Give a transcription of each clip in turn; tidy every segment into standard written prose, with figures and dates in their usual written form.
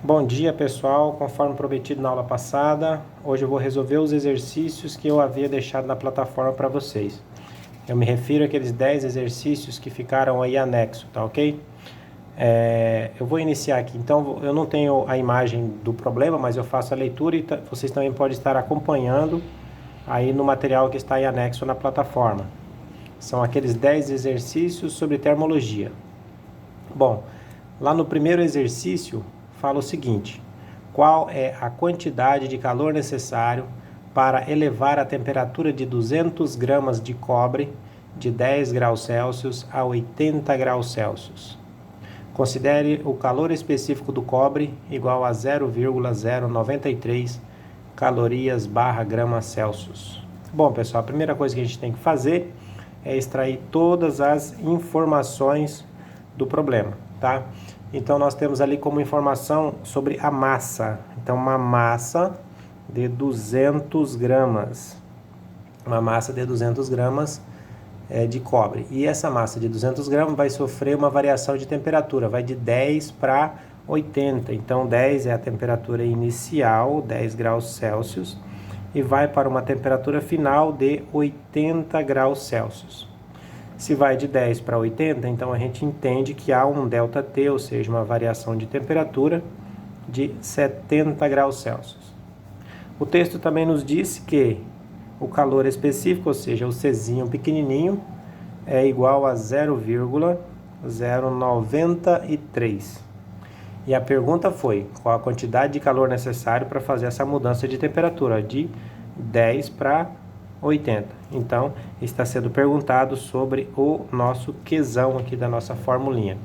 Bom dia, pessoal. Conforme prometido na aula passada, hoje eu vou resolver os exercícios que eu havia deixado na plataforma para vocês. Eu me refiro àqueles 10 exercícios que ficaram aí anexo, tá ok? Eu vou iniciar aqui. Então, eu não tenho a imagem do problema, mas eu faço a leitura e vocês também podem estar acompanhando aí no material que está aí anexo na plataforma. São aqueles 10 exercícios sobre termologia. Bom, lá no primeiro exercício, fala o seguinte: qual é a quantidade de calor necessário para elevar a temperatura de 200 gramas de cobre de 10 graus Celsius a 80 graus Celsius? Considere o calor específico do cobre igual a 0,093 calorias/grama Celsius. Bom, pessoal, a primeira coisa que a gente tem que fazer é extrair todas as informações do problema, tá? Então, nós temos ali como informação sobre a massa. Então, uma massa de 200 gramas. Uma massa de 200 gramas de cobre. E essa massa de 200 gramas vai sofrer uma variação de temperatura. Vai de 10 para 80. Então, 10 é a temperatura inicial, 10 graus Celsius. E vai para uma temperatura final de 80 graus Celsius. Se vai de 10 para 80, então a gente entende que há um ΔT, ou seja, uma variação de temperatura de 70 graus Celsius. O texto também nos diz que o calor específico, ou seja, o Czinho pequenininho, é igual a 0,093. E a pergunta foi, qual a quantidade de calor necessário para fazer essa mudança de temperatura, de 10 para 80. Então, está sendo perguntado sobre o nosso Qzão aqui da nossa formulinha.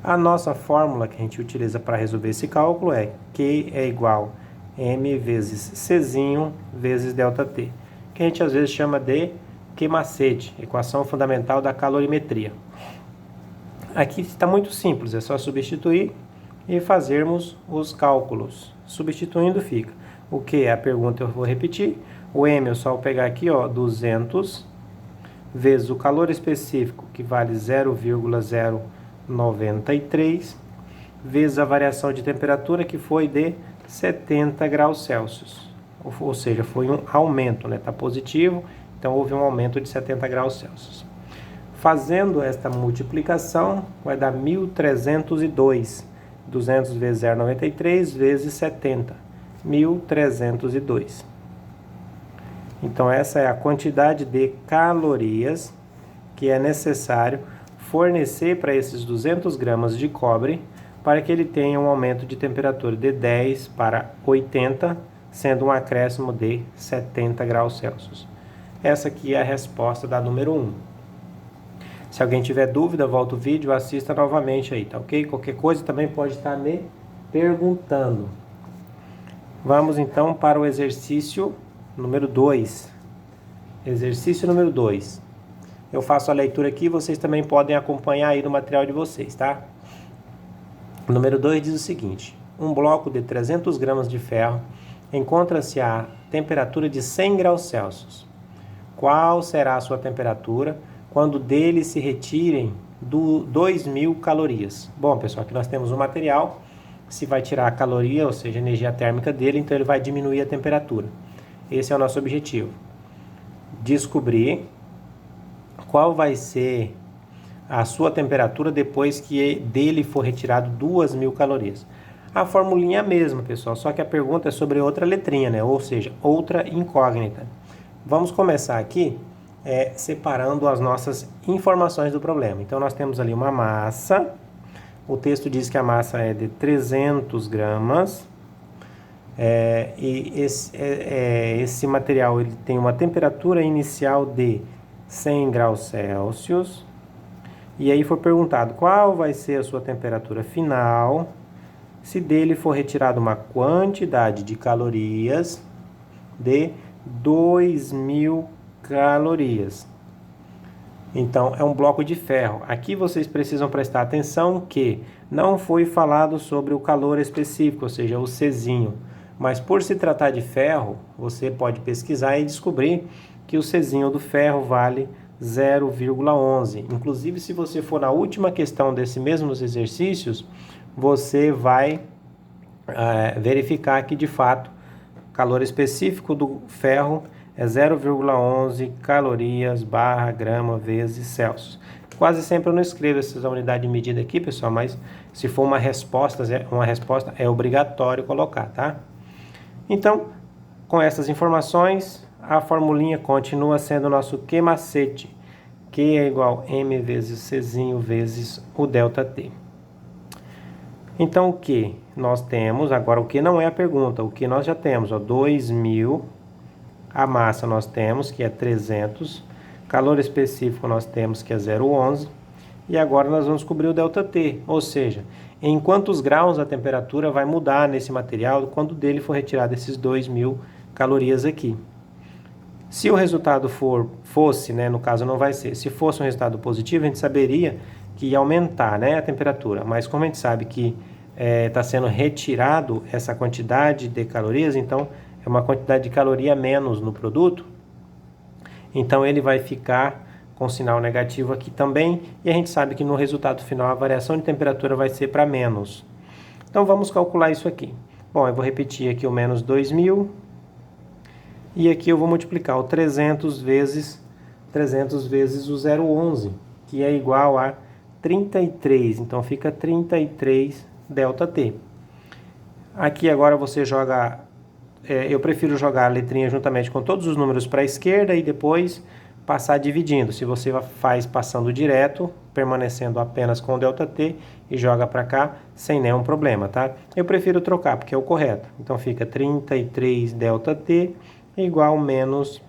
A nossa fórmula que a gente utiliza para resolver esse cálculo é Q é igual a M vezes Czinho vezes ΔT, que a gente às vezes chama de Q-macete, equação fundamental da calorimetria. Aqui está muito simples, é só substituir e fazermos os cálculos. Substituindo fica o Q, a pergunta eu vou repetir. O M eu só vou pegar aqui, ó, 200 vezes o calor específico, que vale 0,093, vezes a variação de temperatura, que foi de 70 graus Celsius. Ou seja, foi um aumento, né? Está positivo, então houve um aumento de 70 graus Celsius. Fazendo esta multiplicação, vai dar 1.302. 200 vezes 0,93 vezes 70. 1.302. Então, essa é a quantidade de calorias que é necessário fornecer para esses 200 gramas de cobre para que ele tenha um aumento de temperatura de 10 para 80, sendo um acréscimo de 70 graus Celsius. Essa aqui é a resposta da número 1. Se alguém tiver dúvida, volta o vídeo, assista novamente aí, tá ok? Qualquer coisa também pode estar me perguntando. Vamos então para o exercício número 2. Exercício número 2. Eu faço a leitura aqui, vocês também podem acompanhar aí no material de vocês, tá? O número 2 diz o seguinte: um bloco de 300 gramas de ferro encontra-se a temperatura de 100 graus Celsius. Qual será a sua temperatura quando dele se retirem 2.000 calorias? Bom, pessoal, aqui nós temos um material, se vai tirar a caloria, ou seja, a energia térmica dele, então ele vai diminuir a temperatura. Esse é o nosso objetivo. Descobrir qual vai ser a sua temperatura depois que dele for retirado 2.000 calorias. A formulinha é a mesma, pessoal, só que a pergunta é sobre outra letrinha, né? Ou seja, outra incógnita. Vamos começar aqui separando as nossas informações do problema. Então, nós temos ali uma massa. O texto diz que a massa é de 300 gramas. E esse material ele tem uma temperatura inicial de 100 graus Celsius. E aí foi perguntado qual vai ser a sua temperatura final se dele for retirada uma quantidade de calorias de 2.000 calorias. Então, é um bloco de ferro. Aqui vocês precisam prestar atenção que não foi falado sobre o calor específico, ou seja, o Czinho. Mas por se tratar de ferro, você pode pesquisar e descobrir que o Czinho do ferro vale 0,11. Inclusive, se você for na última questão desses mesmos exercícios, você vai verificar que de fato o calor específico do ferro é 0,11 calorias barra grama vezes Celsius. Quase sempre eu não escrevo essa unidade de medida aqui, pessoal, mas se for uma resposta é obrigatório colocar, tá? Então, com essas informações, a formulinha continua sendo o nosso Q macete. Q é igual a M vezes Czinho vezes o ΔT. Então, o que nós temos, agora o que não é a pergunta, o que nós já temos, ó, 2.000, a massa nós temos, que é 300, calor específico nós temos, que é 0,11, e agora nós vamos descobrir o ΔT, ou seja, em quantos graus a temperatura vai mudar nesse material quando dele for retirado esses 2.000 calorias aqui. Se o resultado fosse, né, no caso não vai ser, se fosse um resultado positivo, a gente saberia que ia aumentar, né, a temperatura, mas como a gente sabe que está sendo retirado essa quantidade de calorias, então é uma quantidade de caloria menos no produto, então ele vai ficar com sinal negativo aqui também, e a gente sabe que no resultado final a variação de temperatura vai ser para menos. Então vamos calcular isso aqui. Bom, eu vou repetir aqui o menos 2.000, e aqui eu vou multiplicar o 300 vezes o 0,11, que é igual a 33, então fica 33 ΔT. Aqui agora você joga, eu prefiro jogar a letrinha juntamente com todos os números para a esquerda e depois passar dividindo. Se você faz passando direto, permanecendo apenas com o ΔT e joga para cá sem nenhum problema, tá? Eu prefiro trocar porque é o correto. Então fica 33 ΔT igual menos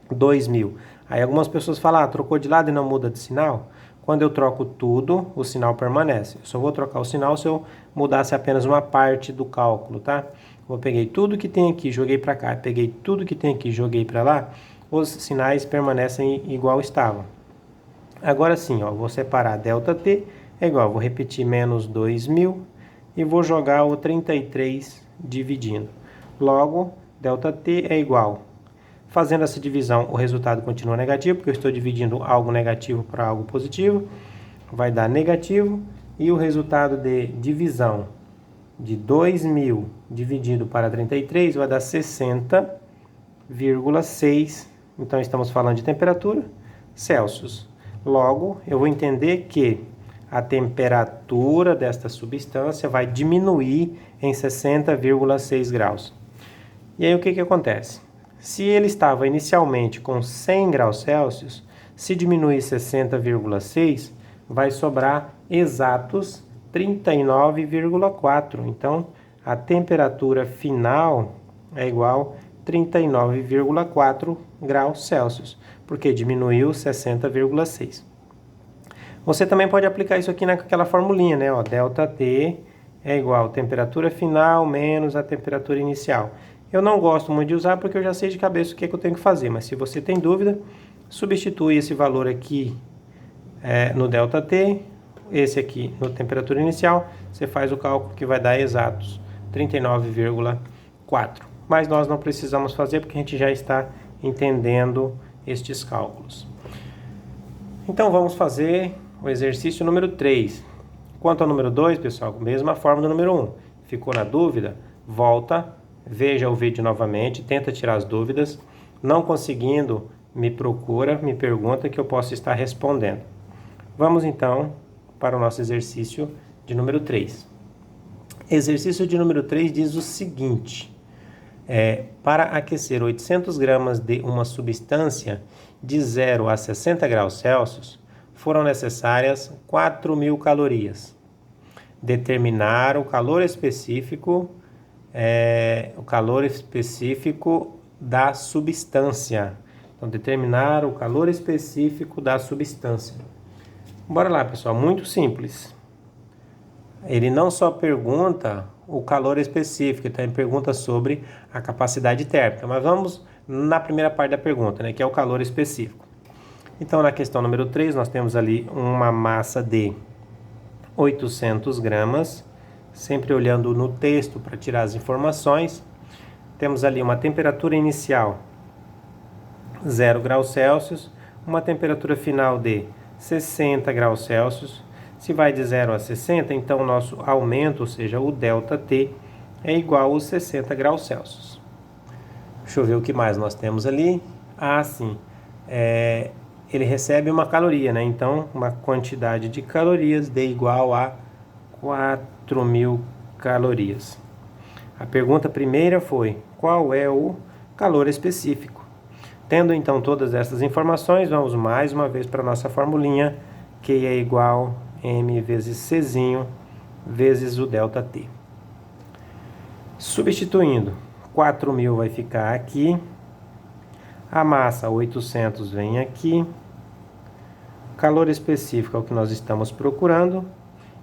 2.000. Aí algumas pessoas falam, trocou de lado e não muda de sinal? Quando eu troco tudo, o sinal permanece. Eu só vou trocar o sinal se eu mudasse apenas uma parte do cálculo, tá? Eu peguei tudo que tem aqui, joguei para cá, peguei tudo que tem aqui, joguei para lá, os sinais permanecem igual estavam. Agora sim, ó, vou separar ΔT, é igual, vou repetir menos 2.000 e vou jogar o 33 dividindo. Logo, ΔT é igual. Fazendo essa divisão, o resultado continua negativo, porque eu estou dividindo algo negativo para algo positivo. Vai dar negativo. E o resultado de divisão de 2.000 dividido para 33 vai dar 60,6. Então, estamos falando de temperatura Celsius. Logo, eu vou entender que a temperatura desta substância vai diminuir em 60,6 graus. E aí, o que acontece? Se ele estava inicialmente com 100 graus Celsius, se diminuir 60,6, vai sobrar exatos 39,4. Então, a temperatura final é igual a 39,4 graus Celsius, porque diminuiu 60,6. Você também pode aplicar isso aqui naquela formulinha, né? Ó, ΔT é igual a temperatura final menos a temperatura inicial. Eu não gosto muito de usar porque eu já sei de cabeça o que é que eu tenho que fazer, mas se você tem dúvida, substitui esse valor aqui no ΔT, esse aqui no temperatura inicial, você faz o cálculo que vai dar exatos 39,4. Mas nós não precisamos fazer porque a gente já está entendendo estes cálculos. Então vamos fazer o exercício número 3. Quanto ao número 2, pessoal, mesma forma do número 1. Ficou na dúvida? Volta. Veja o vídeo novamente, tenta tirar as dúvidas. Não conseguindo, me procura, me pergunta que eu posso estar respondendo. Vamos então para o nosso exercício de número 3. Exercício de número 3 diz o seguinte: para aquecer 800 gramas de uma substância de 0 a 60 graus Celsius, foram necessárias 4.000 calorias. Determinar o calor específico da substância. Então, determinar o calor específico da substância. Bora lá, pessoal, muito simples. Ele não só pergunta o calor específico, ele também pergunta sobre a capacidade térmica. Mas vamos na primeira parte da pergunta, né, que é o calor específico. Então, na questão número 3, nós temos ali uma massa de 800 gramas, sempre olhando no texto para tirar as informações. Temos ali uma temperatura inicial 0 graus Celsius, uma temperatura final de 60 graus Celsius. Se vai de 0 a 60, então o nosso aumento, ou seja, o ΔT, é igual aos 60 graus Celsius. Deixa eu ver o que mais nós temos ali. Ah, sim. Ele recebe uma caloria, né? Então, uma quantidade de calorias D igual a 4.000 calorias. A pergunta primeira foi: qual é o calor específico? Tendo então todas essas informações, vamos mais uma vez para a nossa formulinha, que é igual a M vezes Czinho vezes o ΔT. Substituindo, 4.000 vai ficar aqui, a massa 800 vem aqui, calor específico é o que nós estamos procurando,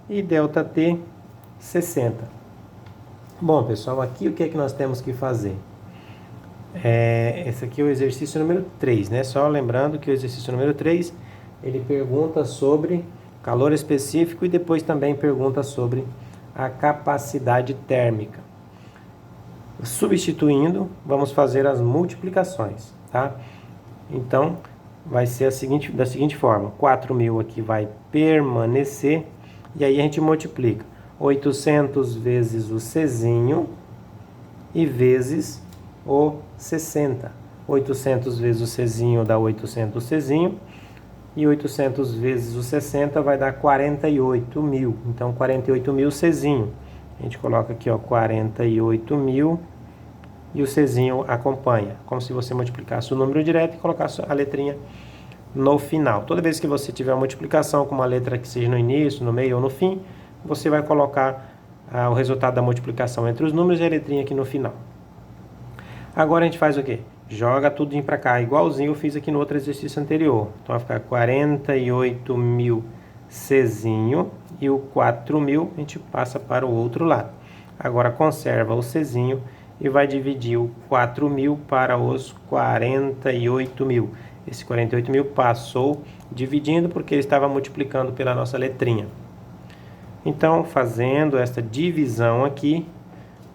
e ΔT 60. Bom, pessoal, aqui o que é que nós temos que fazer? Esse aqui é o exercício número 3, né? Só lembrando que o exercício número 3, ele pergunta sobre calor específico e depois também pergunta sobre a capacidade térmica. Substituindo, vamos fazer as multiplicações, tá? Então, vai ser da seguinte forma: 4.000 aqui vai permanecer, e aí a gente multiplica 800 vezes o Czinho e vezes o 60. 800 vezes o Czinho dá 800 Czinho, e 800 vezes o 60 vai dar 48.000. Então, 48.000 Czinho. A gente coloca aqui, ó, 48.000 e o Czinho acompanha. Como se você multiplicasse o número direto e colocasse a letrinha no final. Toda vez que você tiver uma multiplicação com uma letra que seja no início, no meio ou no fim, você vai colocar o resultado da multiplicação entre os números e a letrinha aqui no final. Agora a gente faz o quê? Joga tudo para cá, igualzinho eu fiz aqui no outro exercício anterior. Então vai ficar 48.000 Czinho e o 4.000 a gente passa para o outro lado. Agora conserva o Czinho e vai dividir o 4.000 para os 48.000. Esse 48.000 passou dividindo porque ele estava multiplicando pela nossa letrinha. Então, fazendo esta divisão aqui,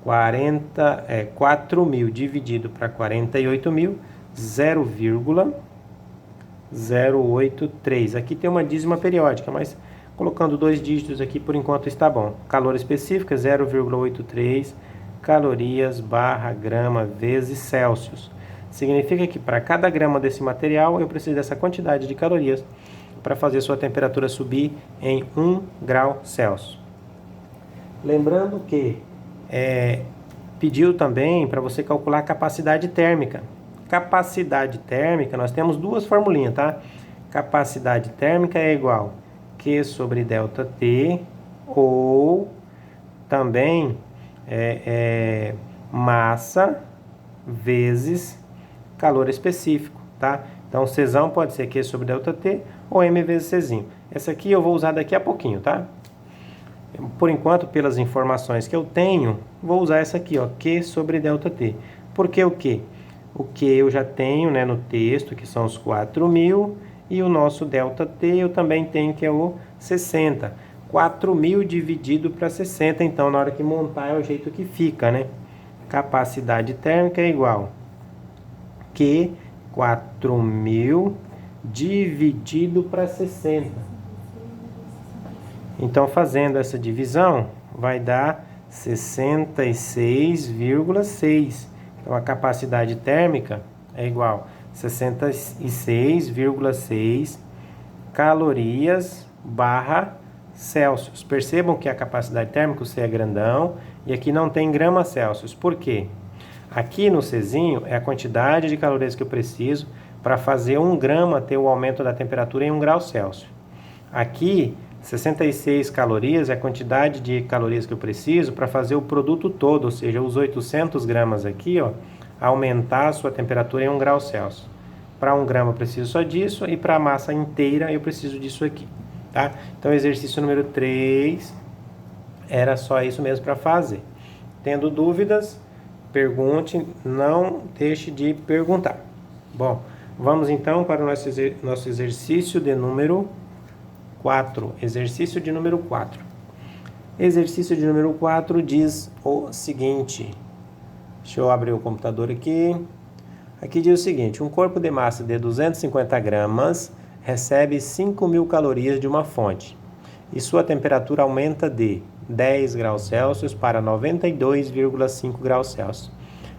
4.000 dividido para 48.000, 0,083. Aqui tem uma dízima periódica, mas colocando 2 dígitos aqui por enquanto está bom. Calor específico é 0,83 calorias barra grama vezes Celsius. Significa que para cada grama desse material eu preciso dessa quantidade de calorias para fazer sua temperatura subir em 1 grau Celsius. Lembrando que pediu também para você calcular a capacidade térmica. Capacidade térmica, nós temos 2 formulinhas, tá? Capacidade térmica é igual a Q sobre ΔT, ou também massa vezes calor específico, tá? Então, Czão pode ser Q sobre ΔT ou M vezes Czinho. Essa aqui eu vou usar daqui a pouquinho, tá? Por enquanto, pelas informações que eu tenho, vou usar essa aqui, ó, Q sobre ΔT. Por que o Q? O Q eu já tenho, né, no texto, que são os 4.000, e o nosso ΔT eu também tenho, que é o 60. 4.000 dividido para 60, então na hora que montar é o jeito que fica, né? Capacidade térmica é igual que 4.000 dividido para 60. Então, fazendo essa divisão, vai dar 66,6. Então, a capacidade térmica é igual a 66,6 calorias barra Celsius. Percebam que a capacidade térmica, o C é grandão, e aqui não tem grama Celsius. Por quê? Aqui no Czinho é a quantidade de calorias que eu preciso para fazer 1 grama ter o aumento da temperatura em 1 grau Celsius. Aqui, 66 calorias é a quantidade de calorias que eu preciso para fazer o produto todo, ou seja, os 800 gramas aqui, ó, aumentar a sua temperatura em 1 grau Celsius. Para 1 grama eu preciso só disso, e para a massa inteira eu preciso disso aqui. Tá? Então, exercício número 3 era só isso mesmo para fazer. Tendo dúvidas, pergunte, não deixe de perguntar. Bom, vamos então para o nosso exercício de número 4. Exercício de número 4. Exercício de número 4 diz o seguinte. Deixa eu abrir o computador aqui. Aqui diz o seguinte: um corpo de massa de 250 gramas recebe 5.000 calorias de uma fonte e sua temperatura aumenta de 10 graus Celsius para 92,5 graus Celsius.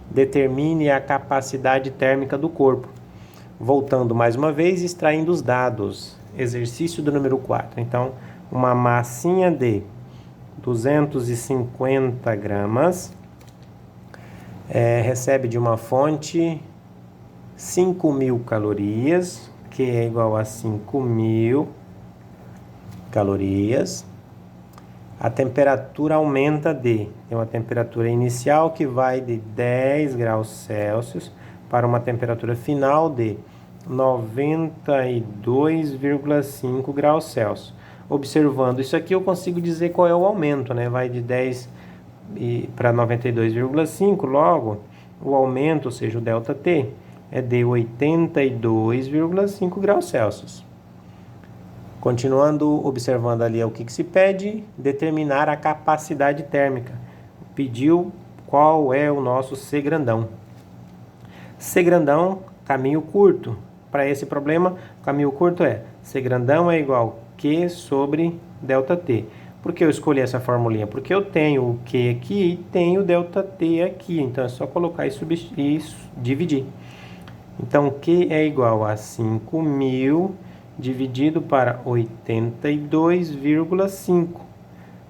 Determine a capacidade térmica do corpo. Voltando mais uma vez, extraindo os dados. Exercício do número 4. Então, uma massinha de 250 gramas recebe de uma fonte 5.000 calorias, que é igual a 5.000 calorias. A temperatura aumenta tem uma temperatura inicial que vai de 10 graus Celsius para uma temperatura final de 92,5 graus Celsius. Observando isso aqui, eu consigo dizer qual é o aumento, né? Vai de 10 para 92,5, logo, o aumento, ou seja, o ΔT, é de 82,5 graus Celsius. Continuando, observando ali o que se pede, determinar a capacidade térmica. Pediu qual é o nosso C grandão. C grandão, caminho curto. Para esse problema, o caminho curto é C grandão é igual a Q sobre ΔT. Por que eu escolhi essa formulinha? Porque eu tenho o Q aqui e tenho o ΔT aqui. Então, é só colocar e dividir. Então, Q é igual a 5.000 dividido para 82,5.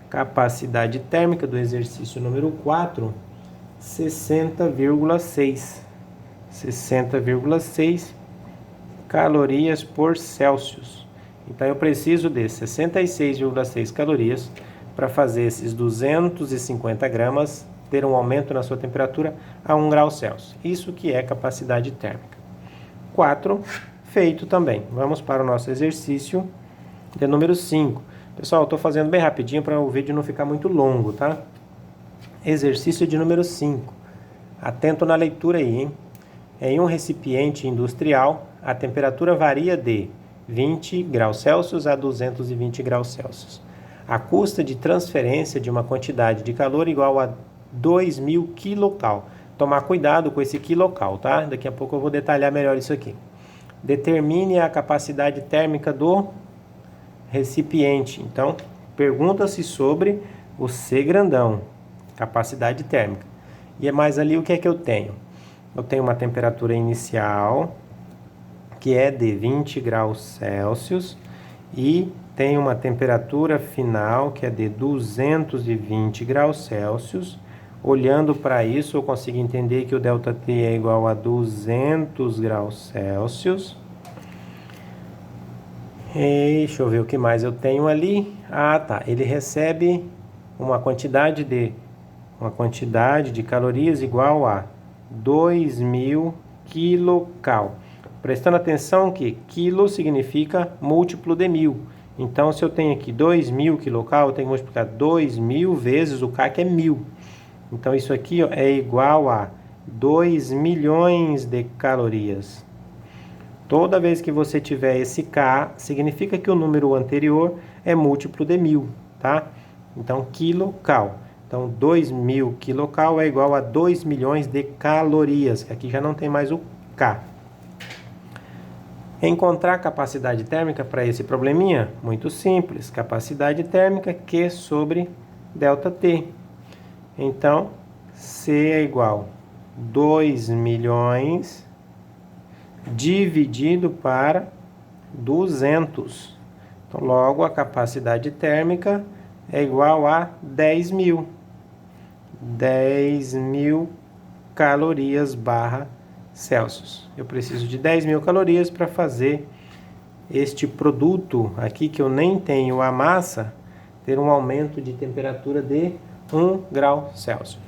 Capacidade térmica do exercício número 4, 60,6. 60,6 calorias por Celsius. Então, eu preciso de 66,6 calorias para fazer esses 250 gramas ter um aumento na sua temperatura a 1 grau Celsius. Isso que é capacidade térmica. 4. Feito também. Vamos para o nosso exercício de número 5. Pessoal, eu estou fazendo bem rapidinho para o vídeo não ficar muito longo, tá? Exercício de número 5. Atento na leitura aí, hein? Em um recipiente industrial, a temperatura varia de 20 graus Celsius a 220 graus Celsius. A custa de transferência de uma quantidade de calor igual a 2.000 kcal. Tomar cuidado com esse quilocal, tá? Daqui a pouco eu vou detalhar melhor isso aqui. Determine a capacidade térmica do recipiente. Então, pergunta-se sobre o C grandão, capacidade térmica. E é mais ali o que é que eu tenho? Eu tenho uma temperatura inicial, que é de 20 graus Celsius, e tenho uma temperatura final, que é de 220 graus Celsius. Olhando para isso, eu consigo entender que o ΔT é igual a 200 graus Celsius. Deixa eu ver o que mais eu tenho ali. Ah, tá. Ele recebe uma quantidade de calorias igual a 2.000 kcal. Prestando atenção que quilo significa múltiplo de 1.000. Então, se eu tenho aqui 2.000 kcal, eu tenho que multiplicar 2.000 vezes o K, que é 1.000. Então, isso aqui é igual a 2 milhões de calorias. Toda vez que você tiver esse K, significa que o número anterior é múltiplo de 1.000, tá? Então, quilocal. Então, 2.000 kcal é igual a 2 milhões de calorias. Aqui já não tem mais o K. Encontrar capacidade térmica para esse probleminha? Muito simples. Capacidade térmica Q sobre ΔT. Então, C é igual a 2 milhões dividido para 200. Então, logo, a capacidade térmica é igual a 10.000. 10.000 calorias barra Celsius. Eu preciso de 10.000 calorias para fazer este produto aqui, que eu nem tenho a massa, ter um aumento de temperatura de 1 grau Celsius.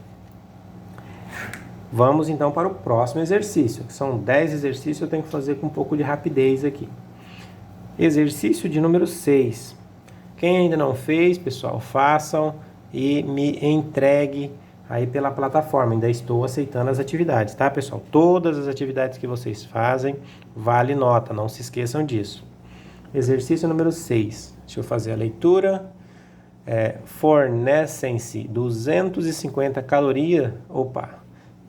Vamos então para o próximo exercício, que são 10 exercícios, eu tenho que fazer com um pouco de rapidez aqui. Exercício de número 6. Quem ainda não fez, pessoal, façam e me entregue aí pela plataforma. Ainda estou aceitando as atividades, tá, pessoal? Todas as atividades que vocês fazem, vale nota, não se esqueçam disso. Exercício número 6. Deixa eu fazer a leitura. Fornecem-se 250 calorias. Opa,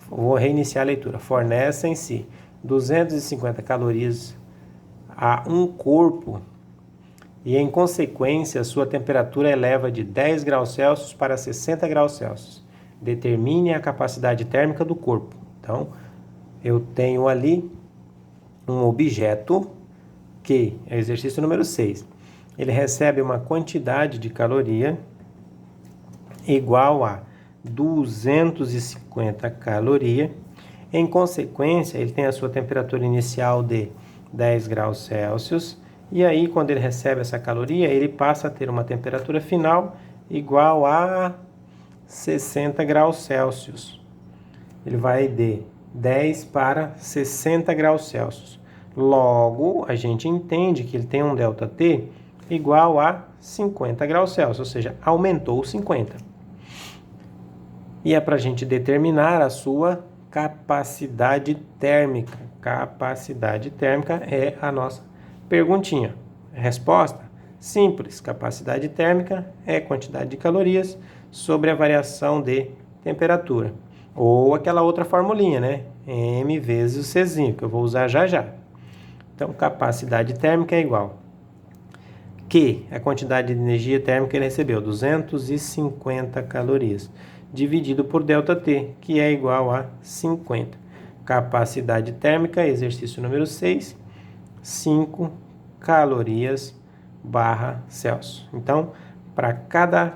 vou reiniciar a leitura. Fornecem-se 250 calorias a um corpo e, em consequência, sua temperatura eleva de 10 graus Celsius para 60 graus Celsius. Determine a capacidade térmica do corpo. Então, eu tenho ali um objeto que é o exercício número 6. Ele recebe uma quantidade de caloria igual a 250 calorias. Em consequência, ele tem a sua temperatura inicial de 10 graus Celsius. E aí, quando ele recebe essa caloria, ele passa a ter uma temperatura final igual a 60 graus Celsius. Ele vai de 10 para 60 graus Celsius. Logo, a gente entende que ele tem um ΔT igual a 50 graus Celsius, ou seja, aumentou 50. E é para a gente determinar a sua capacidade térmica. Capacidade térmica é a nossa perguntinha. Resposta? Simples. Capacidade térmica é quantidade de calorias sobre a variação de temperatura. Ou aquela outra formulinha, né? M vezes o Czinho, que eu vou usar já já. Então, capacidade térmica é igual que a quantidade de energia térmica que ele recebeu, 250 calorias, dividido por ΔT, que é igual a 50. Capacidade térmica, exercício número 6, 5 calorias barra Celsius. Então, para cada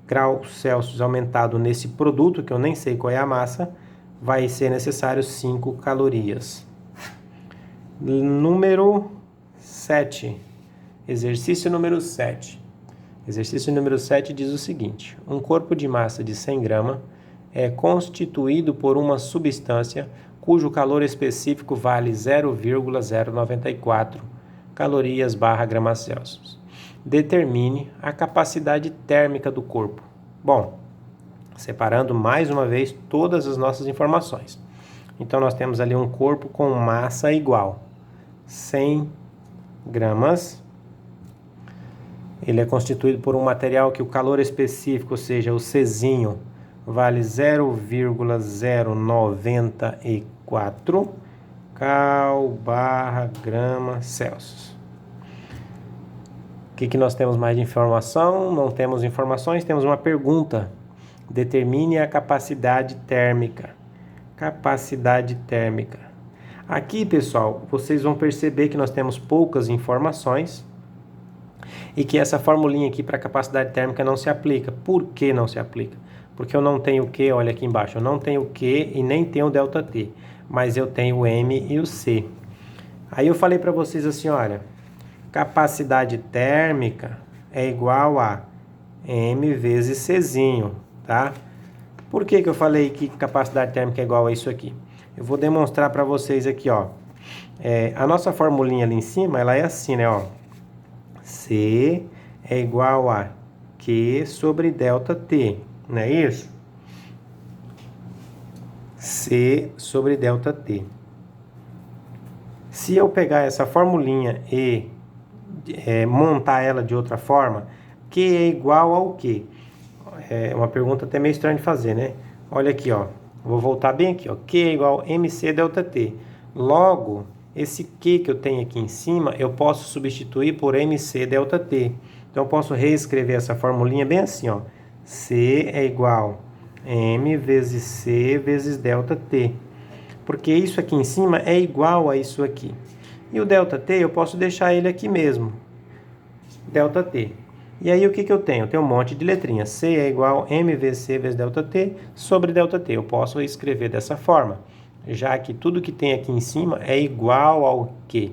grau Celsius aumentado nesse produto, que eu nem sei qual é a massa, vai ser necessário 5 calorias. Número 7. Exercício número 7. Exercício número 7 diz o seguinte: um corpo de massa de 100 gramas é constituído por uma substância cujo calor específico vale 0,094 calorias barra grama Celsius. Determine a capacidade térmica do corpo. Bom, separando mais uma vez todas as nossas informações. Então, nós temos ali um corpo com massa igual 100 gramas. Ele é constituído por um material que o calor específico, ou seja, o Czinho, vale 0,094 cal barra grama Celsius. O que nós temos mais de informação? Não temos informações, temos uma pergunta. Determine a capacidade térmica. Capacidade térmica. Aqui, pessoal, vocês vão perceber que nós temos poucas informações e que essa formulinha aqui para capacidade térmica não se aplica. Por que não se aplica? Porque eu não tenho o Q, olha aqui embaixo, eu não tenho o Q e nem tenho o ΔT, mas eu tenho o M e o C. Aí eu falei para vocês assim, olha, capacidade térmica é igual a M vezes Czinho, tá? Por que eu falei que capacidade térmica é igual a isso aqui? Eu vou demonstrar para vocês aqui, ó. A nossa formulinha ali em cima, ela é assim, né, ó. C é igual a Q sobre ΔT, não é isso? C sobre ΔT. Se eu pegar essa formulinha e montar ela de outra forma, Q é igual ao quê? É uma pergunta até meio estranha de fazer, né? Olha aqui, ó. Vou voltar bem aqui, ó. Q é igual a MC ΔT. Logo, esse Q que eu tenho aqui em cima, eu posso substituir por MC ΔT. Então, eu posso reescrever essa formulinha bem assim, ó. C é igual a M vezes C vezes ΔT. Porque isso aqui em cima é igual a isso aqui. E o ΔT eu posso deixar ele aqui mesmo. ΔT. E aí o que eu tenho? Eu tenho um monte de letrinhas. C é igual a M vezes C vezes ΔT sobre ΔT. Eu posso escrever dessa forma, já que tudo que tem aqui em cima é igual ao Q.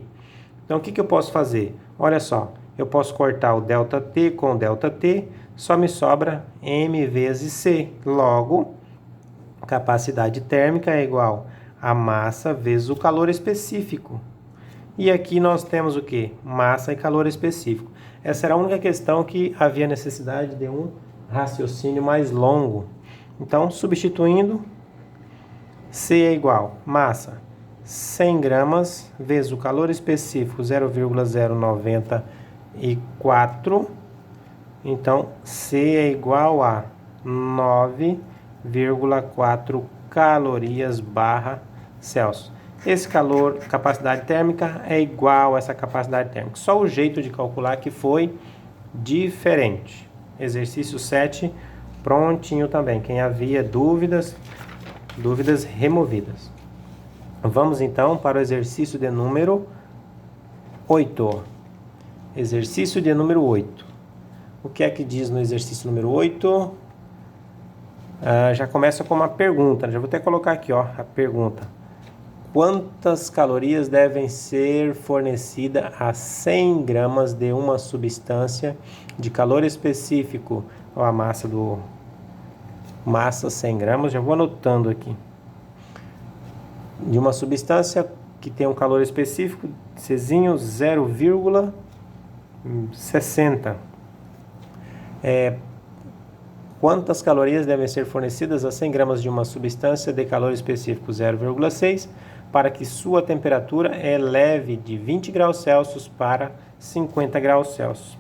Então o que eu posso fazer? Olha só, eu posso cortar o ΔT com ΔT, só me sobra M vezes C. Logo, capacidade térmica é igual a massa vezes o calor específico. E aqui nós temos o quê? Massa e calor específico. Essa era a única questão que havia necessidade de um raciocínio mais longo. Então, substituindo, C é igual massa 100 gramas vezes o calor específico 0,094. Então, C é igual a 9,4 calorias barra Celsius. Esse calor, capacidade térmica, é igual a essa capacidade térmica. Só o jeito de calcular que foi diferente. Exercício 7, prontinho também. Quem havia dúvidas removidas. Vamos então para o exercício de número 8. Exercício de número 8. O que é que diz no exercício número 8? Já começa com uma pergunta. Já vou até colocar aqui, ó, a pergunta. Quantas calorias devem ser fornecidas a 100 gramas de uma substância de calor específico? Ó, a massa 100 gramas, já vou anotando aqui. De uma substância que tem um calor específico, Czinho 0,60. Quantas calorias devem ser fornecidas a 100 gramas de uma substância de calor específico 0,6 para que sua temperatura eleve de 20 graus Celsius para 50 graus Celsius?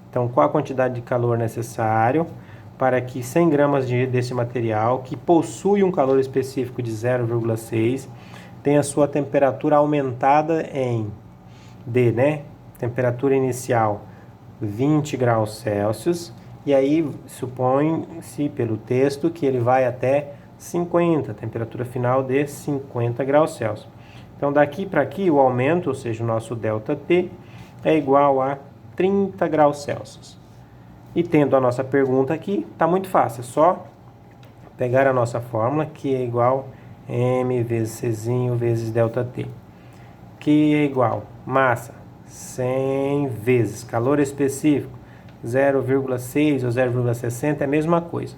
Então, qual a quantidade de calor necessário para que 100 gramas desse material, que possui um calor específico de 0,6, tenha sua temperatura aumentada temperatura inicial 20 graus Celsius, e aí supõe-se pelo texto que ele vai até 50, temperatura final de 50 graus Celsius. Então daqui para aqui o aumento, ou seja, o nosso ΔT, é igual a 30 graus Celsius. E tendo a nossa pergunta aqui, está muito fácil, é só pegar a nossa fórmula, que é igual a M vezes Czinho vezes ΔT, que é igual massa 100 vezes calor específico 0,6 ou 0,60 é a mesma coisa,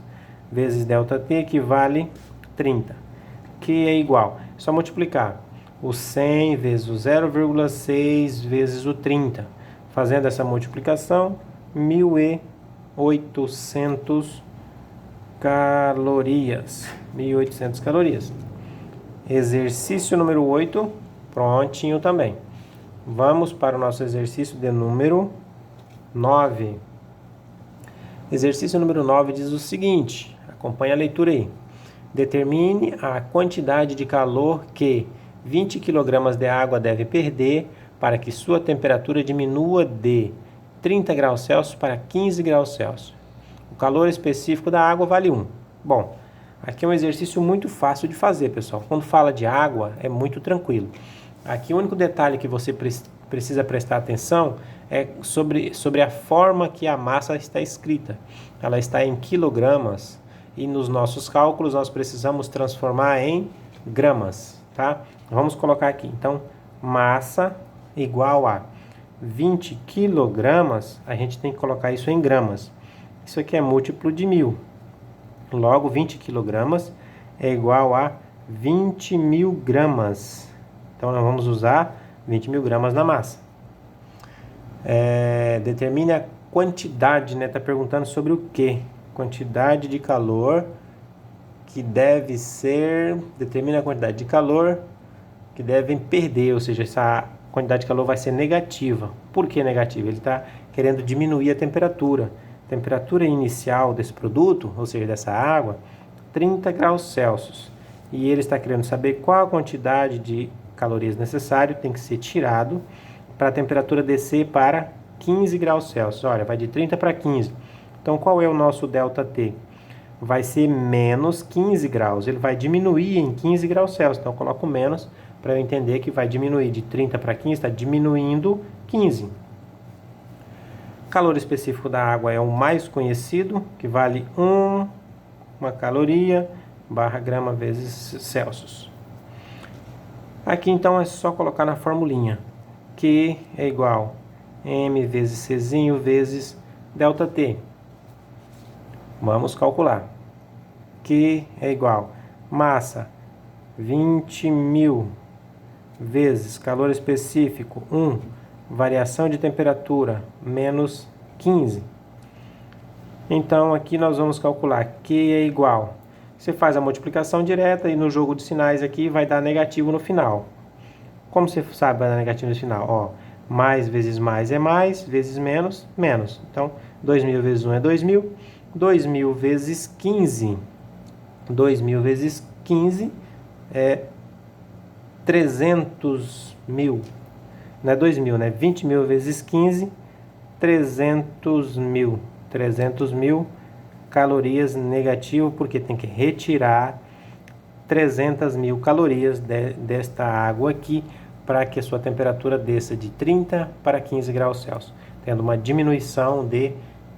vezes ΔT equivale 30, que é igual, é só multiplicar o 100 vezes o 0,6 vezes o 30, fazendo essa multiplicação, 1.800 calorias. 1.800 calorias. Exercício número 8, prontinho também. Vamos para o nosso exercício de número 9. Exercício número 9 diz o seguinte, acompanha a leitura aí. Determine a quantidade de calor que 20 kg de água deve perder para que sua temperatura diminua de 30 graus Celsius para 15 graus Celsius. O calor específico da água vale 1. Bom, aqui é um exercício muito fácil de fazer, pessoal. Quando fala de água, é muito tranquilo. Aqui o único detalhe que você precisa prestar atenção é sobre a forma que a massa está escrita. Ela está em quilogramas e nos nossos cálculos nós precisamos transformar em gramas, tá? Vamos colocar aqui. Então, massa igual a 20 quilogramas, a gente tem que colocar isso em gramas. Isso aqui é múltiplo de 1000. Logo, 20 quilogramas é igual a 20.000 gramas. Então, nós vamos usar 20.000 gramas na massa. Determine a quantidade, né? Está perguntando sobre o quê? Quantidade de calor que deve ser... Determine a quantidade de calor que devem perder, ou seja, essa quantidade de calor vai ser negativa. Por que negativa? Ele está querendo diminuir a temperatura. A temperatura inicial desse produto, ou seja, dessa água, 30 graus Celsius. E ele está querendo saber qual a quantidade de calorias necessária tem que ser tirado para a temperatura descer para 15 graus Celsius. Olha, vai de 30 para 15. Então, qual é o nosso ΔT? Vai ser menos 15 graus. Ele vai diminuir em 15 graus Celsius. Então, eu coloco menos para eu entender que vai diminuir de 30 para 15, está diminuindo 15. O calor específico da água é o mais conhecido, que vale 1 caloria barra grama vezes Celsius. Aqui, então, é só colocar na formulinha, que é igual a M vezes Czinho vezes ΔT. Vamos calcular. Que é igual a massa 20.000 vezes calor específico 1, variação de temperatura menos 15. Então aqui nós vamos calcular que é igual. Você faz a multiplicação direta e no jogo de sinais aqui vai dar negativo no final. Como você sabe vai dar negativo no final? Ó, mais vezes mais é mais, vezes menos, menos. Então 2.000 vezes 1 é 2.000. 2.000 vezes 15. 2.000 vezes 15 é 300 mil, não é 2 mil, né? 20 mil vezes 15, 300 mil. 300 mil calorias negativo, porque tem que retirar 300 mil calorias desta água aqui, para que a sua temperatura desça de 30 para 15 graus Celsius, tendo uma diminuição de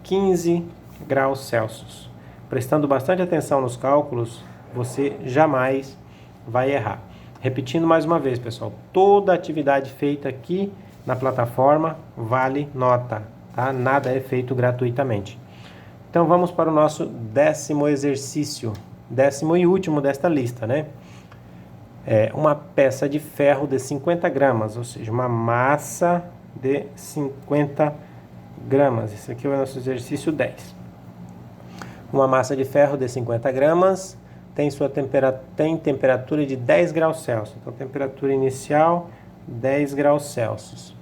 15 graus Celsius. Prestando bastante atenção nos cálculos, você jamais vai errar. Repetindo mais uma vez, pessoal, toda atividade feita aqui na plataforma vale nota, tá? Nada é feito gratuitamente. Então vamos para o nosso 10º exercício, 10º e último desta lista, né? É uma peça de ferro de 50 gramas, ou seja, uma massa de 50 gramas. Esse aqui é o nosso exercício 10. Uma massa de ferro de 50 gramas tem temperatura de 10 graus Celsius. Então, temperatura inicial, 10 graus Celsius.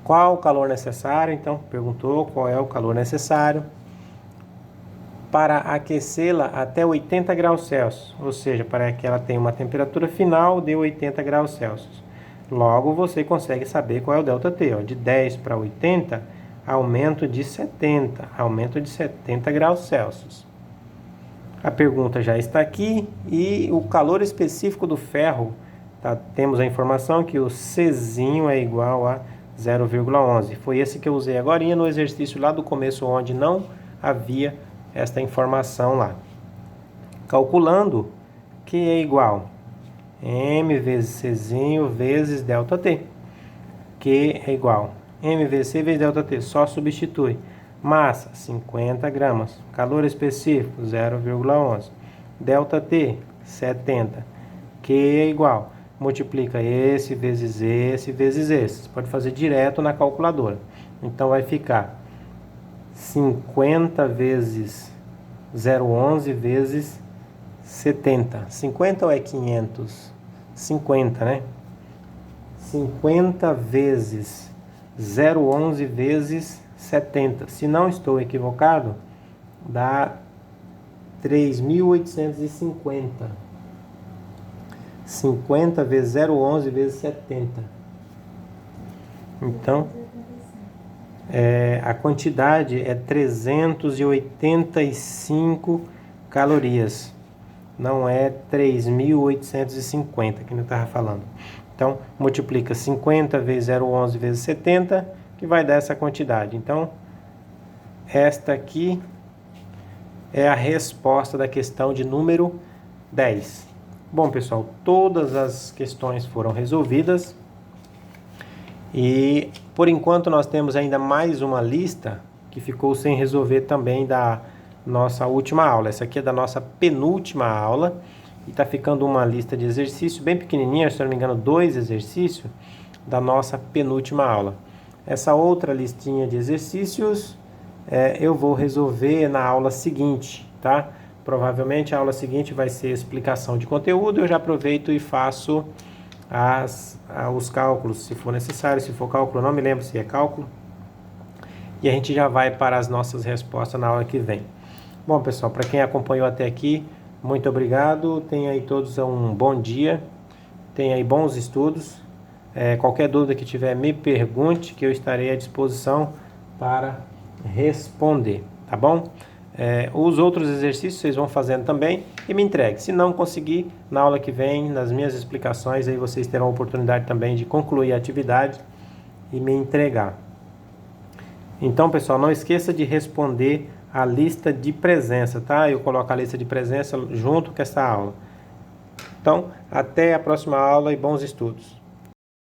Qual o calor necessário? Então, perguntou qual é o calor necessário para aquecê-la até 80 graus Celsius, ou seja, para que ela tenha uma temperatura final de 80 graus Celsius. Logo, você consegue saber qual é o ΔT. Ó. De 10 para 80, aumento de 70 graus Celsius. A pergunta já está aqui e o calor específico do ferro, tá? Temos a informação que o Czinho é igual a 0,11. Foi esse que eu usei agora no exercício lá do começo, onde não havia esta informação lá. Calculando, que é igual M vezes Czinho vezes ΔT. Que é igual M vezes C vezes ΔT. Só substitui. Massa, 50 gramas. Calor específico, 0,11. ΔT, 70. Que é igual. Multiplica esse vezes esse vezes esse. Você pode fazer direto na calculadora. Então vai ficar 50 vezes 0,11 vezes 70. 50 ou é 500? 50, né? 50 vezes 0,11 vezes 70. Se não estou equivocado, dá 3.850. 50 vezes 0,11 vezes 70. Então, a quantidade é 385 calorias. Não é 3.850 que eu estava falando. Então, multiplica 50 vezes 0,11 vezes 70, que vai dar essa quantidade. Então, esta aqui é a resposta da questão de número 10. Bom, pessoal, todas as questões foram resolvidas. E, por enquanto, nós temos ainda mais uma lista que ficou sem resolver também da nossa última aula. Essa aqui é da nossa penúltima aula. E está ficando uma lista de exercícios bem pequenininha, se não me engano, 2 exercícios da nossa penúltima aula. Essa outra listinha de exercícios eu vou resolver na aula seguinte, tá? Provavelmente a aula seguinte vai ser explicação de conteúdo. Eu já aproveito e faço os cálculos, se for necessário. Se for cálculo, não me lembro se é cálculo. E a gente já vai para as nossas respostas na aula que vem. Bom, pessoal, para quem acompanhou até aqui, muito obrigado. Tenha aí todos um bom dia. Tenha aí bons estudos. Qualquer dúvida que tiver, me pergunte, que eu estarei à disposição para responder, tá bom? Os outros exercícios vocês vão fazendo também e me entregue. Se não conseguir, na aula que vem, nas minhas explicações, aí vocês terão a oportunidade também de concluir a atividade e me entregar. Então, pessoal, não esqueça de responder a lista de presença, tá? Eu coloco a lista de presença junto com essa aula. Então, até a próxima aula e bons estudos.